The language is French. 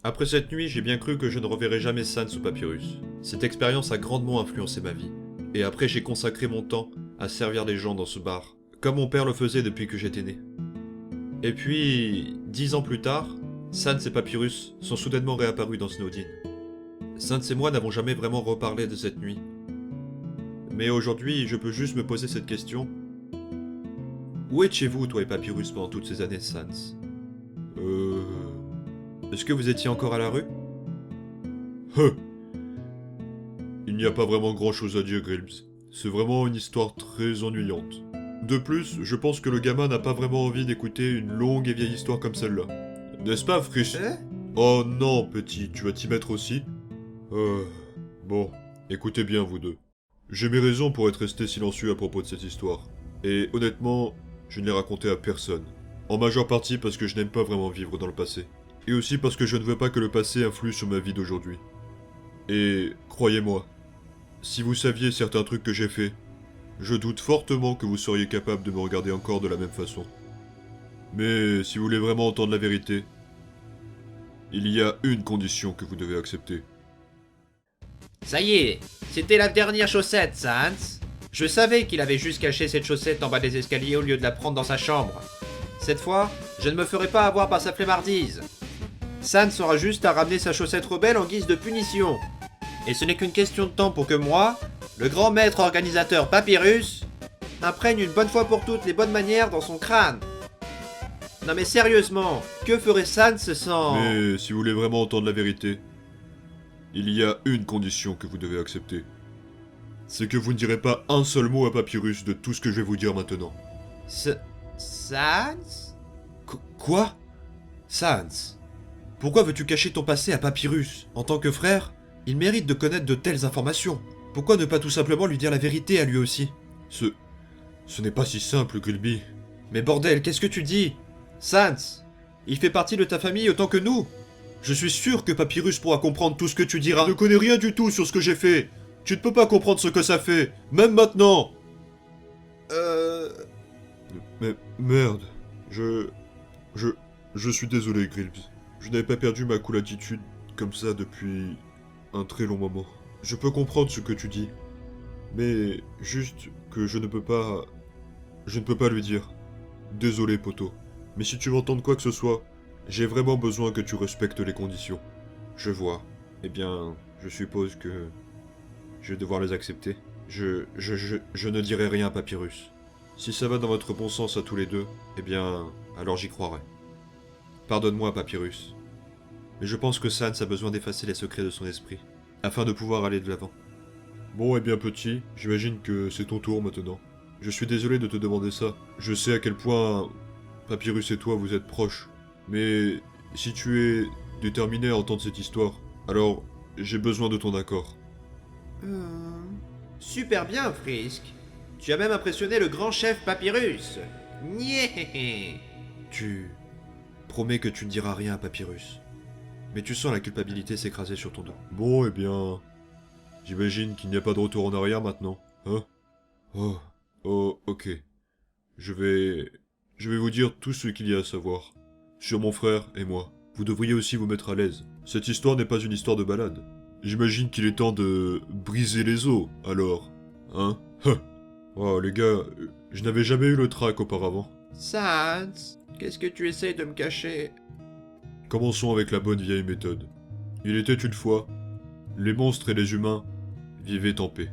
Après cette nuit, j'ai bien cru que je ne reverrai jamais Sans ou Papyrus. Cette expérience a grandement influencé ma vie. Et après, j'ai consacré mon temps à servir les gens dans ce bar, comme mon père le faisait depuis que j'étais né. Et puis, 10 ans plus tard, Sans et Papyrus sont soudainement réapparus dans Snowdin. Sans et moi n'avons jamais vraiment reparlé de cette nuit. Mais aujourd'hui, je peux juste me poser cette question. Où étiez-vous, toi et Papyrus, pendant toutes ces années, Sans? Est-ce que vous étiez encore à la rue? Il n'y a pas vraiment grand-chose à dire, Grilms. C'est vraiment une histoire très ennuyante. De plus, je pense que le gamin n'a pas vraiment envie d'écouter une longue et vieille histoire comme celle-là. N'est-ce pas, Frisch? Oh non, petit, tu vas t'y mettre aussi? Bon, écoutez bien, vous deux. J'ai mes raisons pour être resté silencieux à propos de cette histoire. Et honnêtement, je ne l'ai raconté à personne. En majeure partie parce que je n'aime pas vraiment vivre dans le passé. Et aussi parce que je ne veux pas que le passé influe sur ma vie d'aujourd'hui. Et croyez-moi, si vous saviez certains trucs que j'ai faits, je doute fortement que vous seriez capable de me regarder encore de la même façon. Mais si vous voulez vraiment entendre la vérité, il y a une condition que vous devez accepter. Ça y est, c'était la dernière chaussette, Sans. Je savais qu'il avait juste caché cette chaussette en bas des escaliers au lieu de la prendre dans sa chambre. Cette fois, je ne me ferai pas avoir par sa flemmardise. Sans aura juste à ramener sa chaussette rebelle en guise de punition. Et ce n'est qu'une question de temps pour que moi, le grand maître organisateur Papyrus, imprègne une bonne fois pour toutes les bonnes manières dans son crâne. Non mais sérieusement, que ferait Sans sans... Mais si vous voulez vraiment entendre la vérité, il y a une condition que vous devez accepter. C'est que vous ne direz pas un seul mot à Papyrus de tout ce que je vais vous dire maintenant. Sans? Quoi? Sans, pourquoi veux-tu cacher ton passé à Papyrus? En tant que frère, il mérite de connaître de telles informations. Pourquoi ne pas tout simplement lui dire la vérité à lui aussi? Ce n'est pas si simple, Grilby. Mais bordel, qu'est-ce que tu dis? Sans, il fait partie de ta famille autant que nous. Je suis sûr que Papyrus pourra comprendre tout ce que tu diras. Je ne connais rien du tout sur ce que j'ai fait. Tu ne peux pas comprendre ce que ça fait, même maintenant. Mais merde, je suis désolé, Grilby. Je n'avais pas perdu ma cool attitude comme ça depuis un très long moment. Je peux comprendre ce que tu dis, mais juste que je ne peux pas lui dire. Désolé, poteau. Mais si tu veux entendre quoi que ce soit, j'ai vraiment besoin que tu respectes les conditions. Je vois. Eh bien, je suppose que je vais devoir les accepter. Je ne dirai rien à Papyrus. Si ça va dans votre bon sens à tous les deux, eh bien, alors j'y croirai. Pardonne-moi, Papyrus. Mais je pense que Sans a besoin d'effacer les secrets de son esprit, afin de pouvoir aller de l'avant. Bon, eh bien petit, j'imagine que c'est ton tour maintenant. Je suis désolé de te demander ça. Je sais à quel point Papyrus et toi vous êtes proches. Mais si tu es déterminé à entendre cette histoire, alors j'ai besoin de ton accord. Super bien, Frisk. Tu as même impressionné le grand chef Papyrus. Nyeh. Tu promets que tu ne diras rien à Papyrus. Mais tu sens la culpabilité s'écraser sur ton dos. Bon, eh bien... J'imagine qu'il n'y a pas de retour en arrière maintenant, hein? Oh, ok. Je vais vous dire tout ce qu'il y a à savoir. Sur mon frère et moi. Vous devriez aussi vous mettre à l'aise. Cette histoire n'est pas une histoire de balade. J'imagine qu'il est temps de briser les os, alors. Hein? Oh, les gars, je n'avais jamais eu le trac auparavant. Sans, qu'est-ce que tu essayes de me cacher? Commençons avec la bonne vieille méthode. Il était une fois, les monstres et les humains vivaient en paix.